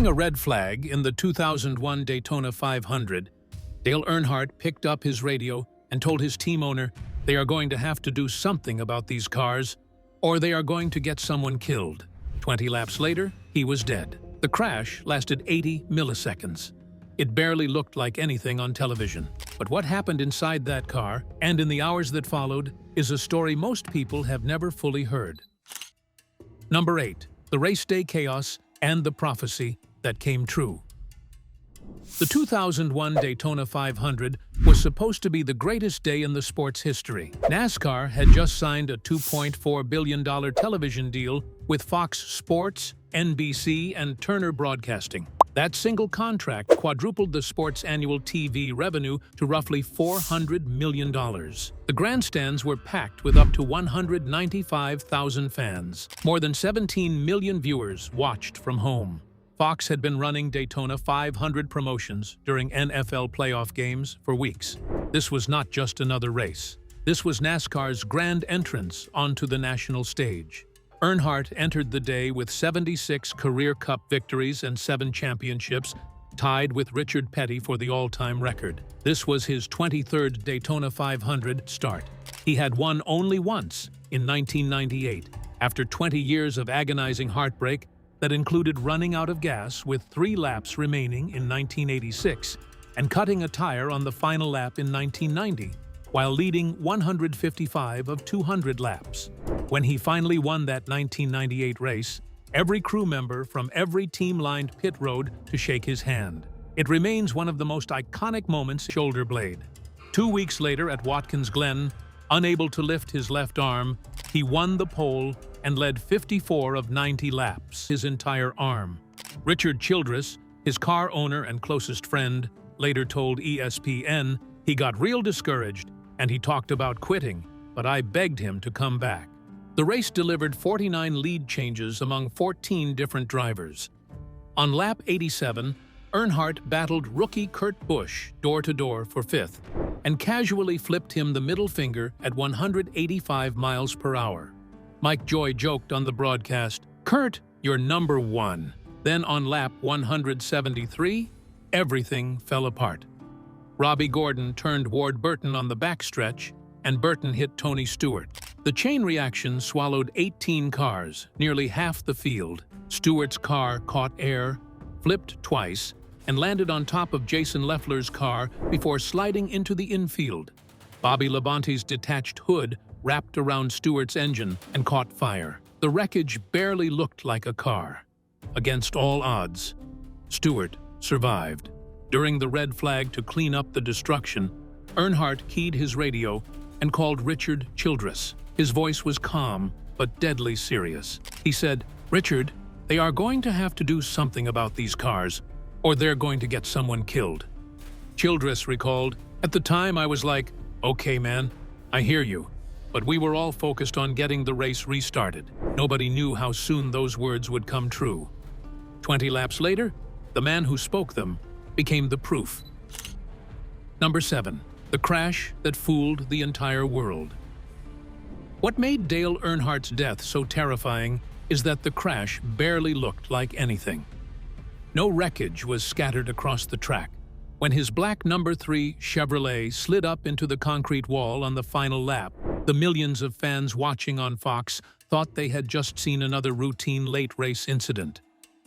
During a red flag in the 2001 Daytona 500, Dale Earnhardt picked up his radio and told his team owner they are going to have to do something about these cars or they are going to get someone killed. 20 laps later, he was dead. The crash lasted 80 milliseconds. It barely looked like anything on television. But what happened inside that car and in the hours that followed is a story most people have never fully heard. Number 8. The race day chaos and the prophecy that came true. The 2001 Daytona 500 was supposed to be the greatest day in the sport's history. NASCAR had just signed a $2.4 billion television deal with Fox Sports, NBC, and Turner Broadcasting. That single contract quadrupled the sport's annual TV revenue to roughly $400 million. The grandstands were packed with up to 195,000 fans. More than 17 million viewers watched from home. Fox had been running Daytona 500 promotions during NFL playoff games for weeks. This was not just another race. This was NASCAR's grand entrance onto the national stage. Earnhardt entered the day with 76 career Cup victories and 7 championships, tied with Richard Petty for the all-time record. This was his 23rd Daytona 500 start. He had won only once, in 1998, after 20 years of agonizing heartbreak that included running out of gas with 3 laps remaining in 1986 and cutting a tire on the final lap in 1990, while leading 155 of 200 laps. When he finally won that 1998 race, every crew member from every team lined pit road to shake his hand. It remains one of the most iconic moments. Shoulder blade. 2 weeks later at Watkins Glen, unable to lift his left arm, he won the pole and led 54 of 90 laps, his entire arm. Richard Childress, his car owner and closest friend, later told ESPN he got real discouraged and he talked about quitting, but I begged him to come back. The race delivered 49 lead changes among 14 different drivers. On lap 87, Earnhardt battled rookie Kurt Busch door-to-door for 5th and casually flipped him the middle finger at 185 miles per hour. Mike Joy joked on the broadcast, "Kurt, you're number 1." Then on lap 173, everything fell apart. Robbie Gordon turned Ward Burton on the backstretch, and Burton hit Tony Stewart. The chain reaction swallowed 18 cars, nearly half the field. Stewart's car caught air, flipped twice, and landed on top of Jason Leffler's car before sliding into the infield. Bobby Labonte's detached hood wrapped around Stewart's engine and caught fire. The wreckage barely looked like a car. Against all odds, Stewart survived. During the red flag to clean up the destruction, Earnhardt keyed his radio and called Richard Childress. His voice was calm but deadly serious. He said, "Richard, they are going to have to do something about these cars, or they're going to get someone killed." Childress recalled, "At the time I was like, okay man, I hear you. But we were all focused on getting the race restarted. Nobody knew how soon those words would come true." 20 laps later, the man who spoke them became the proof. Number 7. The crash that fooled the entire world. What made Dale Earnhardt's death so terrifying is that the crash barely looked like anything. No wreckage was scattered across the track. When his black number 3 Chevrolet slid up into the concrete wall on the final lap, the millions of fans watching on Fox thought they had just seen another routine late-race incident.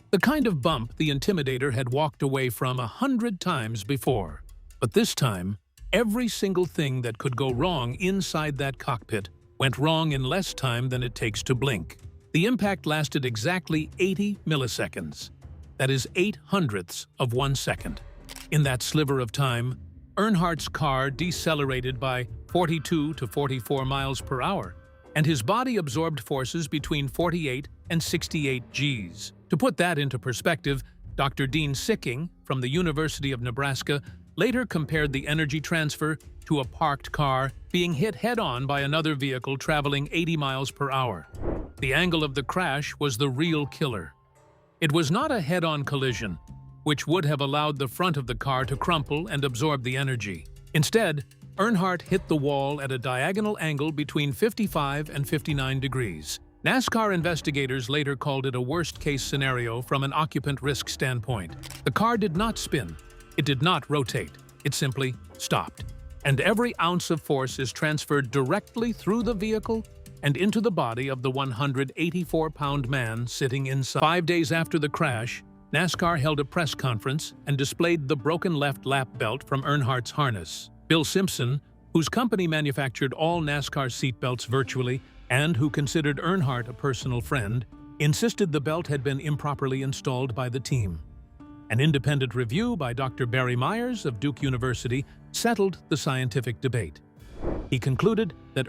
The kind of bump the Intimidator had walked away from 100 times before. But this time, every single thing that could go wrong inside that cockpit went wrong in less time than it takes to blink. The impact lasted exactly 80 milliseconds. That is 0.08 of 1 second. In that sliver of time, Earnhardt's car decelerated by 42 to 44 miles per hour, and his body absorbed forces between 48 and 68 Gs. To put that into perspective, Dr. Dean Sicking from the University of Nebraska later compared the energy transfer to a parked car being hit head-on by another vehicle traveling 80 miles per hour. The angle of the crash was the real killer. It was not a head-on collision, which would have allowed the front of the car to crumple and absorb the energy. Instead, Earnhardt hit the wall at a diagonal angle between 55 and 59 degrees. NASCAR investigators later called it a worst-case scenario from an occupant risk standpoint. The car did not spin. It did not rotate. It simply stopped. And every ounce of force is transferred directly through the vehicle and into the body of the 184-pound man sitting inside. 5 days after the crash, NASCAR held a press conference and displayed the broken left lap belt from Earnhardt's harness. Bill Simpson, whose company manufactured all NASCAR seatbelts virtually and who considered Earnhardt a personal friend, insisted the belt had been improperly installed by the team. An independent review by Dr. Barry Myers of Duke University settled the scientific debate. He concluded that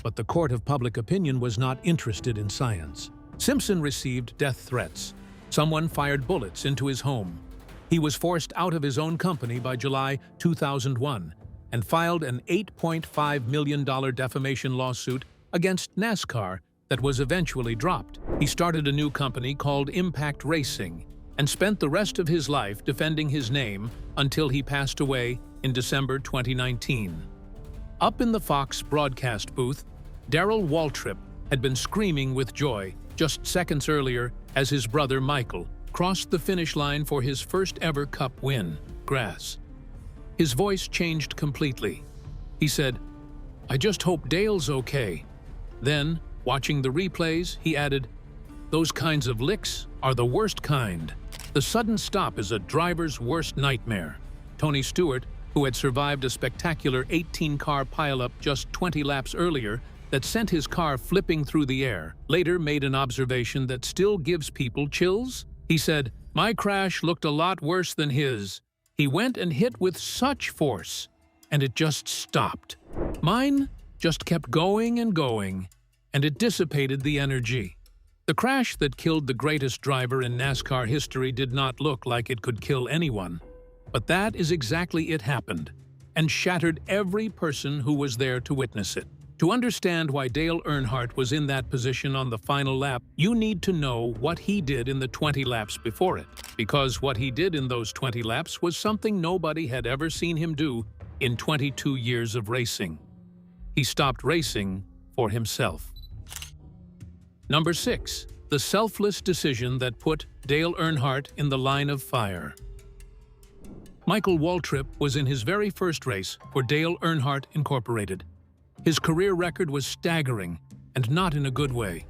but the court of public opinion was not interested in science. Simpson received death threats. Someone fired bullets into his home. He was forced out of his own company by July 2001 and filed an $8.5 million defamation lawsuit against NASCAR that was eventually dropped. He started a new company called Impact Racing and spent the rest of his life defending his name until he passed away in December 2019. Up in the Fox broadcast booth, Darrell Waltrip had been screaming with joy just seconds earlier as his brother Michael crossed the finish line for his first ever Cup win, grass. His voice changed completely. He said, "I just hope Dale's okay." Then, watching the replays, he added, "Those kinds of licks are the worst kind. The sudden stop is a driver's worst nightmare." Tony Stewart, who had survived a spectacular 18-car pileup just 20 laps earlier that sent his car flipping through the air, later made an observation that still gives people chills. He said, "My crash looked a lot worse than his. He went and hit with such force, and it just stopped. Mine just kept going and going, and it dissipated the energy." The crash that killed the greatest driver in NASCAR history did not look like it could kill anyone. But that is exactly it happened, and shattered every person who was there to witness it. To understand why Dale Earnhardt was in that position on the final lap, you need to know what he did in the 20 laps before it. Because what he did in those 20 laps was something nobody had ever seen him do in 22 years of racing. He stopped racing for himself. Number 6. The selfless decision that put Dale Earnhardt in the line of fire. Michael Waltrip was in his very first race for Dale Earnhardt Incorporated. His career record was staggering, and not in a good way.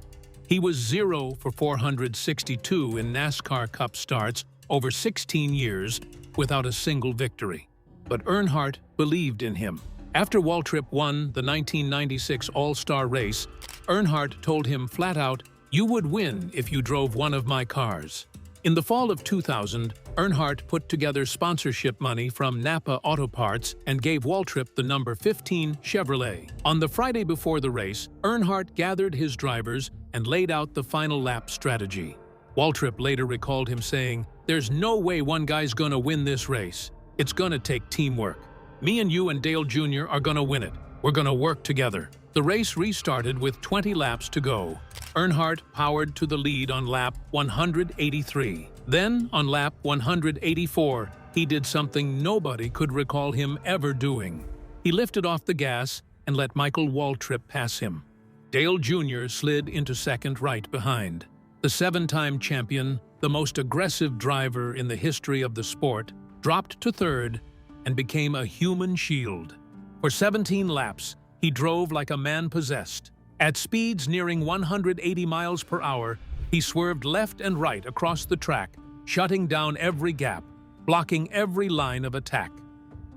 He was 0 for 462 in NASCAR Cup starts over 16 years without a single victory. But Earnhardt believed in him. After Waltrip won the 1996 All-Star race, Earnhardt told him flat out, "You would win if you drove one of my cars." In the fall of 2000, Earnhardt put together sponsorship money from Napa Auto Parts and gave Waltrip the number 15 Chevrolet. On the Friday before the race, Earnhardt gathered his drivers and laid out the final lap strategy. Waltrip later recalled him saying, "There's no way one guy's gonna win this race. It's gonna take teamwork. Me and you and Dale Jr. are gonna win it. We're gonna work together." The race restarted with 20 laps to go. Earnhardt powered to the lead on lap 183. Then, on lap 184, he did something nobody could recall him ever doing. He lifted off the gas and let Michael Waltrip pass him. Dale Jr. slid into second right behind. The 7-time champion, the most aggressive driver in the history of the sport, dropped to third and became a human shield. For 17 laps, he drove like a man possessed. At speeds nearing 180 miles per hour, he swerved left and right across the track, shutting down every gap, blocking every line of attack.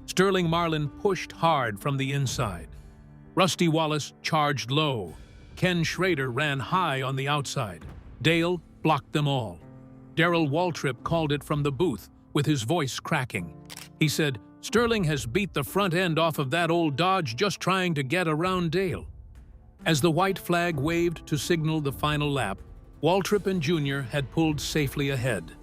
Sterling Marlin pushed hard from the inside. Rusty Wallace charged low. Ken Schrader ran high on the outside. Dale blocked them all. Darrell Waltrip called it from the booth, with his voice cracking. He said, "Sterling has beat the front end off of that old Dodge just trying to get around Dale." As the white flag waved to signal the final lap, Waltrip and Jr. had pulled safely ahead.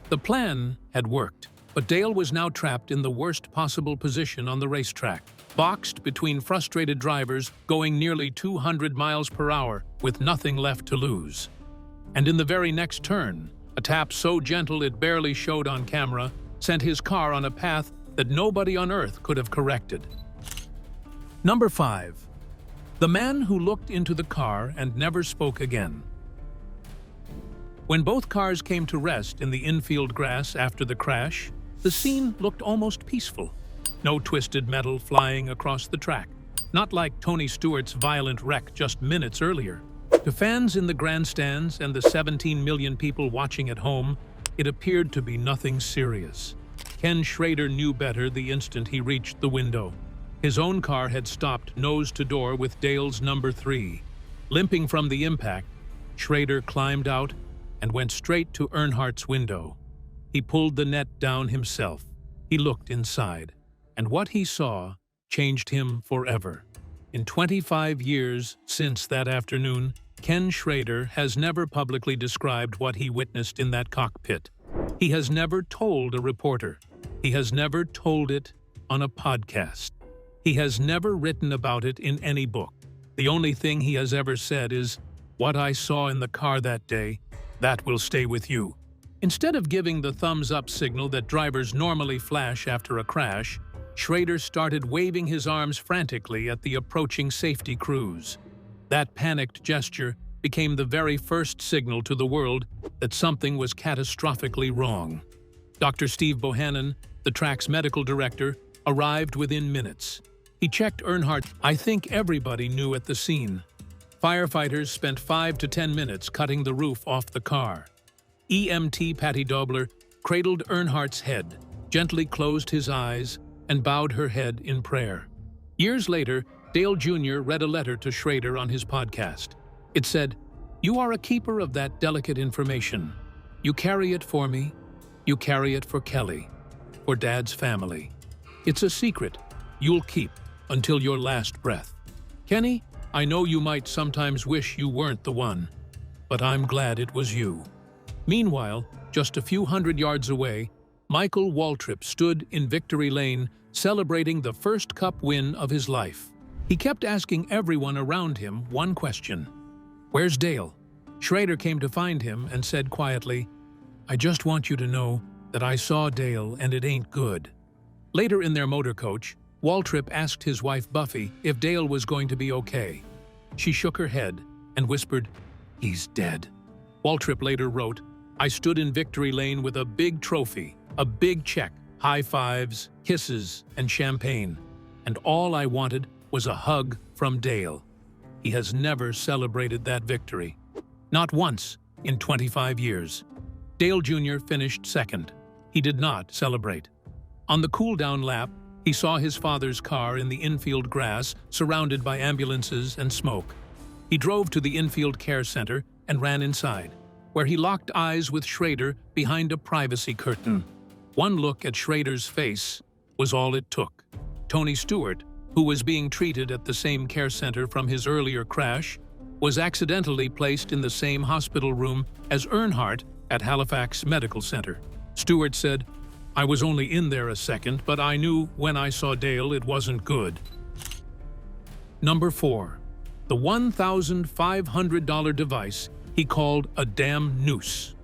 The plan had worked, but Dale was now trapped in the worst possible position on the racetrack, boxed between frustrated drivers going nearly 200 miles per hour with nothing left to lose. And in the very next turn, a tap so gentle it barely showed on camera sent his car on a path that nobody on Earth could have corrected. Number 5. The man who looked into the car and never spoke again. When both cars came to rest in the infield grass after the crash, the scene looked almost peaceful. No twisted metal flying across the track, not like Tony Stewart's violent wreck just minutes earlier. To fans in the grandstands and the 17 million people watching at home, it appeared to be nothing serious. Ken Schrader knew better the instant he reached the window. His own car had stopped nose to door with Dale's number 3. Limping from the impact, Schrader climbed out and went straight to Earnhardt's window. He pulled the net down himself. He looked inside, and what he saw changed him forever. In 25 years since that afternoon, Ken Schrader has never publicly described what he witnessed in that cockpit. He has never told a reporter. He has never told it on a podcast. He has never written about it in any book. The only thing he has ever said is, "What I saw in the car that day, that will stay with you." Instead of giving the thumbs-up signal that drivers normally flash after a crash, Schrader started waving his arms frantically at the approaching safety crews. That panicked gesture became the very first signal to the world that something was catastrophically wrong. Dr. Steve Bohannon, the track's medical director, arrived within minutes. He checked Earnhardt. I think everybody knew at the scene. Firefighters spent 5 to 10 minutes cutting the roof off the car. EMT Patty Dobler cradled Earnhardt's head, gently closed his eyes, and bowed her head in prayer. Years later, Dale Jr. read a letter to Schrader on his podcast. It said, "You are a keeper of that delicate information. You carry it for me. You carry it for Kelly, for Dad's family. It's a secret you'll keep until your last breath. Kenny, I know you might sometimes wish you weren't the one, but I'm glad it was you." Meanwhile, just a few hundred yards away, Michael Waltrip stood in victory lane celebrating the first Cup win of his life. He kept asking everyone around him one question. "Where's Dale?" Schrader came to find him and said quietly, "I just want you to know that I saw Dale and it ain't good." Later in their motor coach, Waltrip asked his wife Buffy if Dale was going to be okay. She shook her head and whispered, "He's dead." Waltrip later wrote, "I stood in victory lane with a big trophy, a big check, high fives, kisses, and champagne, and all I wanted was a hug from Dale." He has never celebrated that victory. Not once in 25 years. Dale Jr. finished second. He did not celebrate. On the cool-down lap, he saw his father's car in the infield grass surrounded by ambulances and smoke. He drove to the infield care center and ran inside, where he locked eyes with Schrader behind a privacy curtain. One look at Schrader's face was all it took. Tony Stewart, who was being treated at the same care center from his earlier crash, was accidentally placed in the same hospital room as Earnhardt at Halifax Medical Center. Stewart said, "I was only in there a second, but I knew when I saw Dale it wasn't good." Number 4. The $1,500 device he called a damn noose.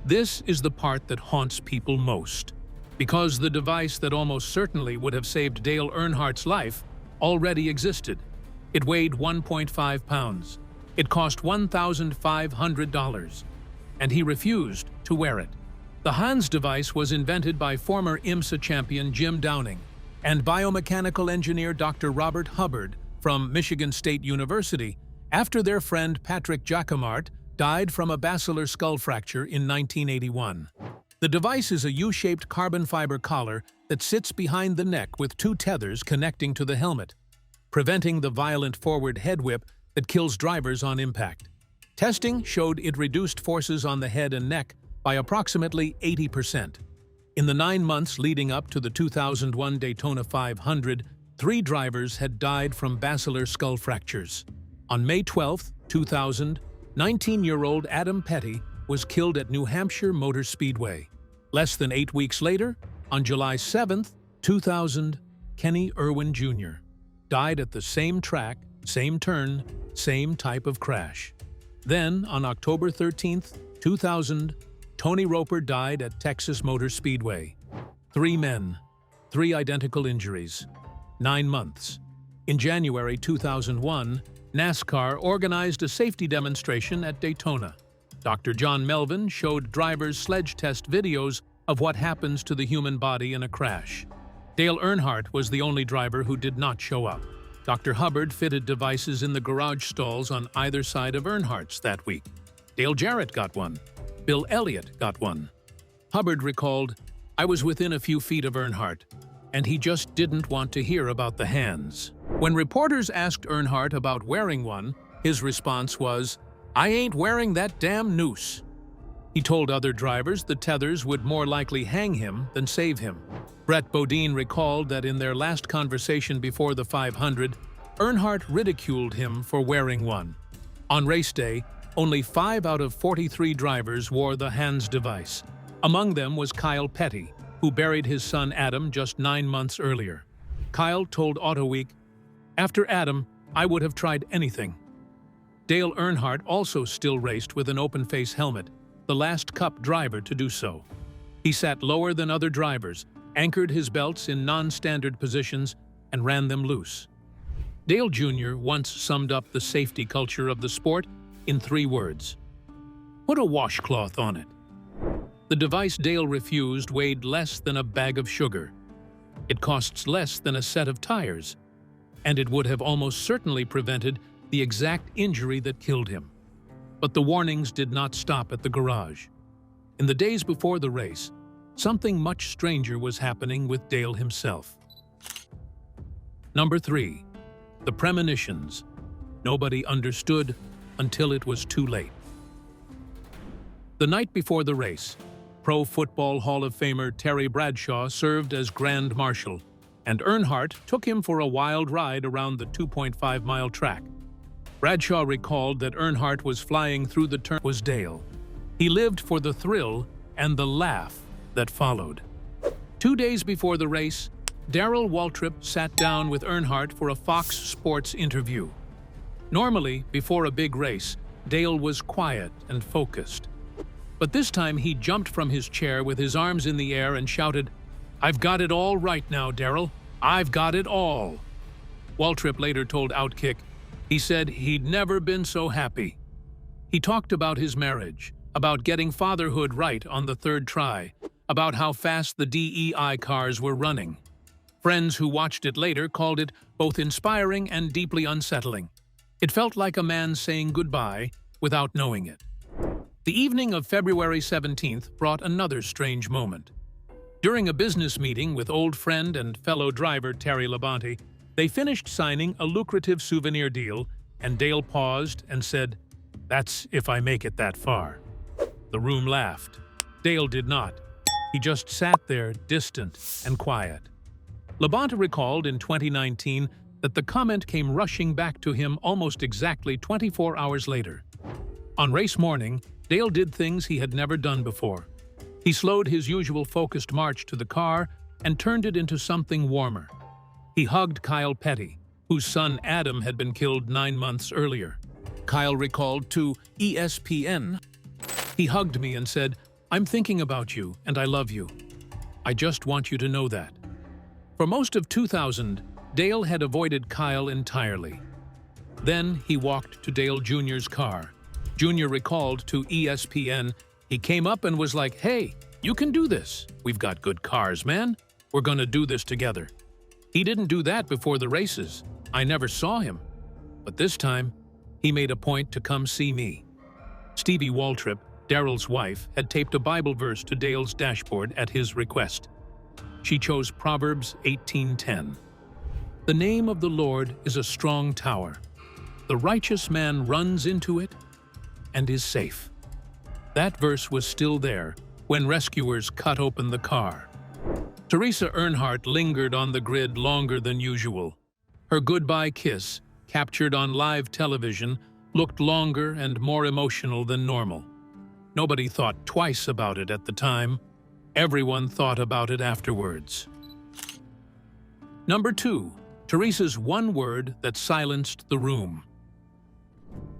This is the part that haunts people most, because the device that almost certainly would have saved Dale Earnhardt's life already existed. It weighed 1.5 pounds. It cost $1,500, and he refused to wear it. The Hans device was invented by former IMSA champion Jim Downing and biomechanical engineer Dr. Robert Hubbard from Michigan State University after their friend Patrick Jacquemart died from a basilar skull fracture in 1981. The device is a U-shaped carbon fiber collar that sits behind the neck with 2 tethers connecting to the helmet, preventing the violent forward head whip that kills drivers on impact. Testing showed it reduced forces on the head and neck by approximately 80%. In the 9 months leading up to the 2001 Daytona 500, 3 drivers had died from basilar skull fractures. On May 12, 2000, 19-year-old Adam Petty was killed at New Hampshire Motor Speedway. Less than 8 weeks later, on July 7, 2000, Kenny Irwin Jr. died at the same track, same turn, same type of crash. Then, on October 13, 2000, Tony Roper died at Texas Motor Speedway. 3 men, 3 identical injuries, 9 months. In January 2001, NASCAR organized a safety demonstration at Daytona. Dr. John Melvin showed drivers sledge test videos of what happens to the human body in a crash. Dale Earnhardt was the only driver who did not show up. Dr. Hubbard fitted devices in the garage stalls on either side of Earnhardt's that week. Dale Jarrett got one. Bill Elliott got one. Hubbard recalled, "I was within a few feet of Earnhardt, and he just didn't want to hear about the hands." When reporters asked Earnhardt about wearing one, his response was, "I ain't wearing that damn noose." He told other drivers the tethers would more likely hang him than save him. Brett Bodine recalled that in their last conversation before the 500, Earnhardt ridiculed him for wearing one. On race day, only 5 out of 43 drivers wore the hands device. Among them was Kyle Petty, who buried his son Adam just 9 months earlier. Kyle told AutoWeek, "After Adam, I would have tried anything." Dale Earnhardt also still raced with an open-face helmet, the last Cup driver to do so. He sat lower than other drivers, anchored his belts in non-standard positions, and ran them loose. Dale Jr. once summed up the safety culture of the sport in 3 words: "Put a washcloth on it." The device Dale refused weighed less than a bag of sugar. It costs less than a set of tires, and it would have almost certainly prevented the exact injury that killed him. But the warnings did not stop at the garage. In the days before the race, something much stranger was happening with Dale himself. Number 3. The premonitions. Nobody understood until it was too late. The night before the race, Pro Football Hall of Famer Terry Bradshaw served as Grand Marshal, and Earnhardt took him for a wild ride around the 2.5-mile track. Bradshaw recalled that Earnhardt was flying through the turn was Dale. He lived for the thrill and the laugh that followed. 2 days before the race, Darrell Waltrip sat down with Earnhardt for a Fox Sports interview. Normally, before a big race, Dale was quiet and focused. But this time he jumped from his chair with his arms in the air and shouted, "I've got it all right now, Darrell. I've got it all." Waltrip later told Outkick, he said he'd never been so happy. He talked about his marriage, about getting fatherhood right on the 3rd try, about how fast the DEI cars were running. Friends who watched it later called it both inspiring and deeply unsettling. It felt like a man saying goodbye without knowing it. The evening of February 17th brought another strange moment. During a business meeting with old friend and fellow driver Terry Labonte, they finished signing a lucrative souvenir deal, and Dale paused and said, "That's if I make it that far." The room laughed. Dale did not. He just sat there, distant and quiet. Labonte recalled in 2019 that the comment came rushing back to him almost exactly 24 hours later. On race morning, Dale did things he had never done before. He slowed his usual focused march to the car and turned it into something warmer. He hugged Kyle Petty, whose son Adam had been killed 9 months earlier. Kyle recalled to ESPN, "He hugged me and said, 'I'm thinking about you and I love you. I just want you to know that.'" For most of 2000, Dale had avoided Kyle entirely. Then he walked to Dale Jr.'s car. Jr. recalled to ESPN, "He came up and was like, 'Hey, you can do this. We've got good cars, man. We're gonna do this together.' He didn't do that before the races. I never saw him. But this time, he made a point to come see me." Stevie Waltrip, Darrell's wife, had taped a Bible verse to Dale's dashboard at his request. She chose Proverbs 18:10. "The name of the Lord is a strong tower. The righteous man runs into it and is safe." That verse was still there when rescuers cut open the car. Teresa Earnhardt lingered on the grid longer than usual. Her goodbye kiss, captured on live television, looked longer and more emotional than normal. Nobody thought twice about it at the time. Everyone thought about it afterwards. Number 2. Teresa's one word that silenced the room.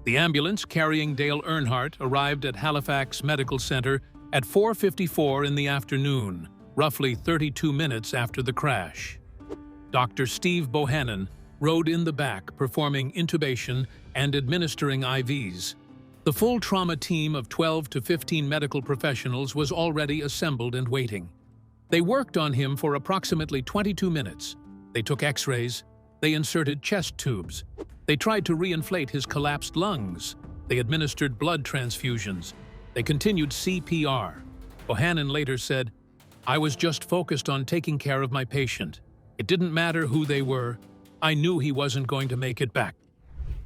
The ambulance carrying Dale Earnhardt arrived at Halifax Medical Center at 4:54 in the afternoon, roughly 32 minutes after the crash. Dr. Steve Bohannon, rode in the back, performing intubation and administering IVs. The full trauma team of 12 to 15 medical professionals was already assembled and waiting. They worked on him for approximately 22 minutes. They took x-rays. They inserted chest tubes. They tried to reinflate his collapsed lungs. They administered blood transfusions. They continued CPR. Bohannon later said, "I was just focused on taking care of my patient. It didn't matter who they were. I knew he wasn't going to make it back."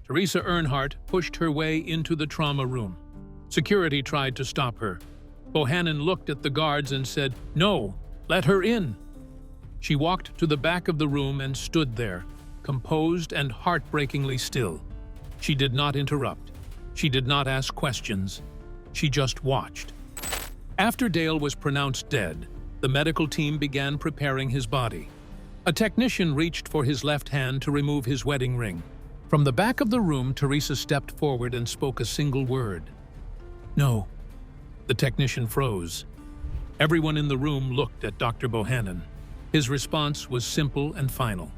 Teresa Earnhardt pushed her way into the trauma room. Security tried to stop her. Bohannon looked at the guards and said, "No, let her in." She walked to the back of the room and stood there, composed and heartbreakingly still. She did not interrupt. She did not ask questions. She just watched. After Dale was pronounced dead, the medical team began preparing his body. A technician reached for his left hand to remove his wedding ring. From the back of the room, Teresa stepped forward and spoke a single word. "No." The technician froze. Everyone in the room looked at Dr. Bohannon. His response was simple and final.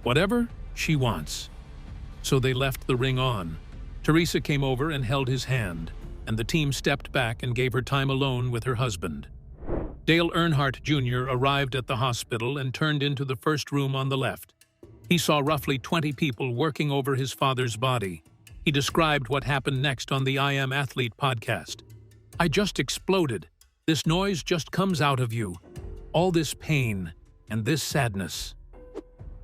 "Whatever she wants." So they left the ring on. Teresa came over and held his hand, and the team stepped back and gave her time alone with her husband. Dale Earnhardt Jr. arrived at the hospital and turned into the first room on the left. He saw roughly 20 people working over his father's body. He described what happened next on the I Am Athlete podcast. "I just exploded. This noise just comes out of you. All this pain and this sadness."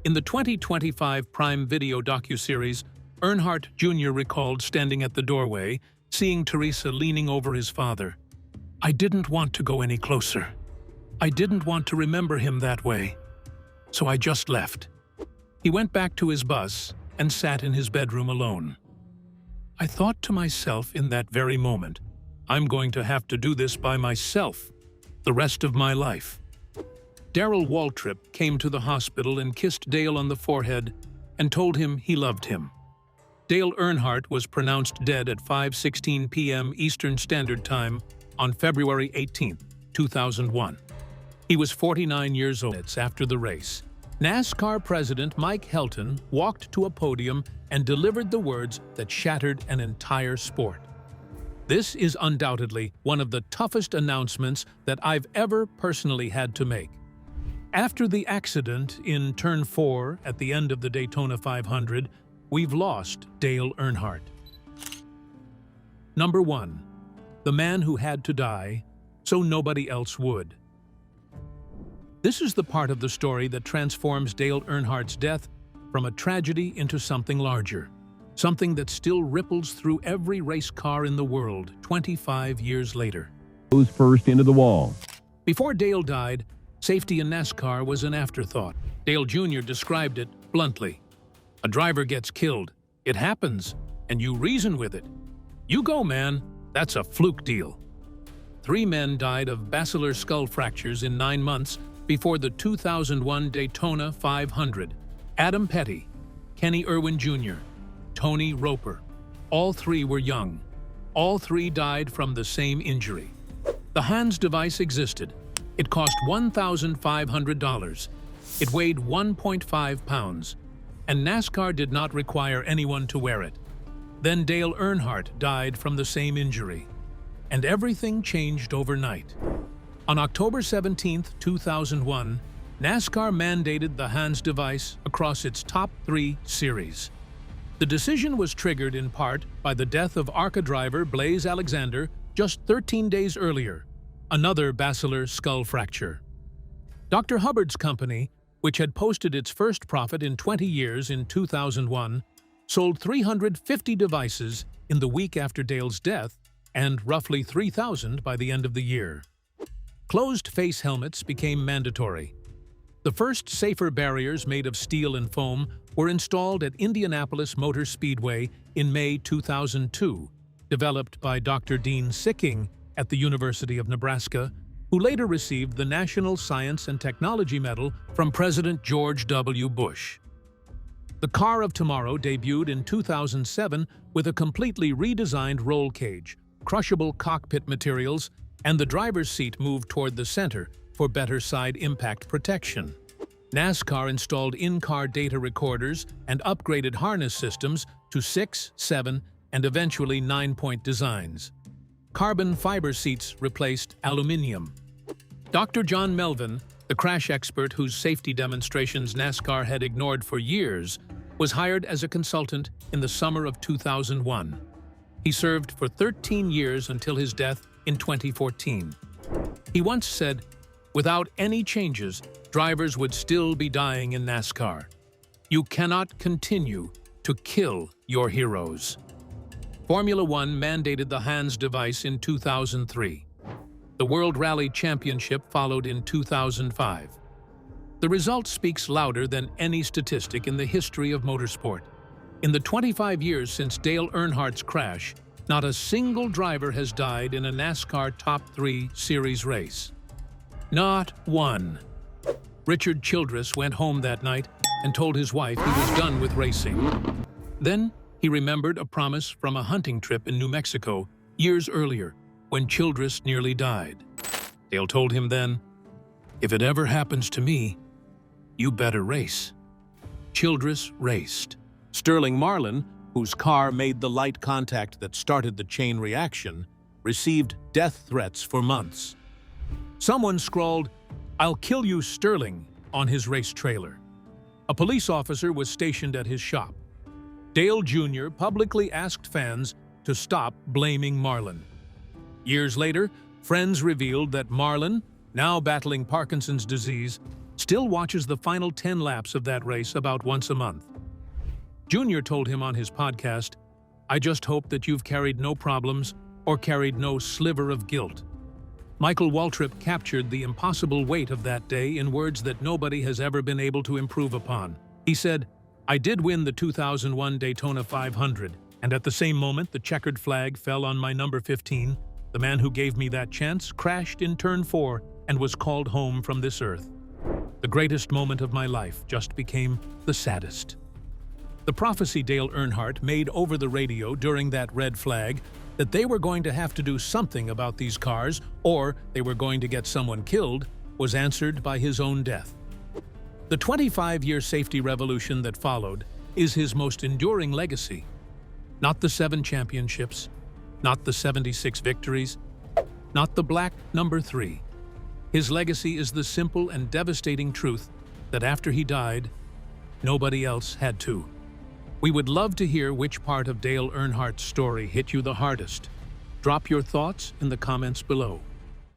In the 2025 Prime Video docuseries, Earnhardt Jr. recalled standing at the doorway, seeing Teresa leaning over his father. "I didn't want to go any closer. I didn't want to remember him that way. So I just left." He went back to his bus and sat in his bedroom alone. "I thought to myself in that very moment, I'm going to have to do this by myself the rest of my life." Darrell Waltrip came to the hospital and kissed Dale on the forehead and told him he loved him. Dale Earnhardt was pronounced dead at 5:16 p.m. Eastern Standard Time on February 18, 2001. He was 49 years old after the race. NASCAR President Mike Helton walked to a podium and delivered the words that shattered an entire sport. "This is undoubtedly one of the toughest announcements that I've ever personally had to make. After the accident in Turn 4 at the end of the Daytona 500, we've lost Dale Earnhardt." Number 1. The man who had to die so nobody else would. This is the part of the story that transforms Dale Earnhardt's death from a tragedy into something larger, something that still ripples through every race car in the world 25 years later. Goes first into the wall. Before Dale died, safety in NASCAR was an afterthought. Dale Jr. described it bluntly. "A driver gets killed. It happens, and you reason with it. You go, man. That's a fluke deal." 3 men died of basilar skull fractures in 9 months before the 2001 Daytona 500. Adam Petty, Kenny Irwin Jr., Tony Roper. All 3 were young. All 3 died from the same injury. The HANS device existed. It cost $1,500. It weighed 1.5 pounds. And NASCAR did not require anyone to wear it. Then Dale Earnhardt died from the same injury. And everything changed overnight. On October 17, 2001, NASCAR mandated the HANS device across its top 3 series. The decision was triggered in part by the death of ARCA driver Blaze Alexander just 13 days earlier, another basilar skull fracture. Dr. Hubbard's company, which had posted its first profit in 20 years in 2001, sold 350 devices in the week after Dale's death and roughly 3,000 by the end of the year. Closed face helmets became mandatory. The first safer barriers made of steel and foam were installed at Indianapolis Motor Speedway in May 2002, developed by Dr. Dean Sicking at the University of Nebraska, who later received the National Science and Technology Medal from President George W. Bush. The car of tomorrow debuted in 2007 with a completely redesigned roll cage, crushable cockpit materials, and the driver's seat moved toward the center for better side impact protection. NASCAR installed in-car data recorders and upgraded harness systems to 6, 7, and eventually 9-point designs. Carbon fiber seats replaced aluminum. Dr. John Melvin, the crash expert whose safety demonstrations NASCAR had ignored for years, was hired as a consultant in the summer of 2001. He served for 13 years until his death in 2014. He once said, "Without any changes, drivers would still be dying in NASCAR. You cannot continue to kill your heroes." Formula One mandated the hands device in 2003. The World Rally Championship followed in 2005. The result speaks louder than any statistic in the history of motorsport. In the 25 years since Dale Earnhardt's crash, not a single driver has died in a NASCAR Top 3 Series race. Not one. Richard Childress went home that night and told his wife he was done with racing. Then he remembered a promise from a hunting trip in New Mexico years earlier, when Childress nearly died. Dale told him then, "If it ever happens to me, you better race." Childress raced. Sterling Marlin, whose car made the light contact that started the chain reaction, received death threats for months. Someone scrawled, "I'll kill you, Sterling," on his race trailer. A police officer was stationed at his shop. Dale Jr. publicly asked fans to stop blaming Marlin. Years later, friends revealed that Marlin, now battling Parkinson's disease, still watches the final 10 laps of that race about once a month. Jr. told him on his podcast, "I just hope that you've carried no problems or carried no sliver of guilt." Michael Waltrip captured the impossible weight of that day in words that nobody has ever been able to improve upon. He said, "I did win the 2001 Daytona 500, and at the same moment the checkered flag fell on my number 15. The man who gave me that chance crashed in turn 4 and was called home from this earth. The greatest moment of my life just became the saddest." The prophecy Dale Earnhardt made over the radio during that red flag, that they were going to have to do something about these cars or they were going to get someone killed, was answered by his own death. The 25-year safety revolution that followed is his most enduring legacy. Not the 7 championships, not the 76 victories, not the black number 3. His legacy is the simple and devastating truth that after he died, nobody else had to. We would love to hear which part of Dale Earnhardt's story hit you the hardest. Drop your thoughts in the comments below.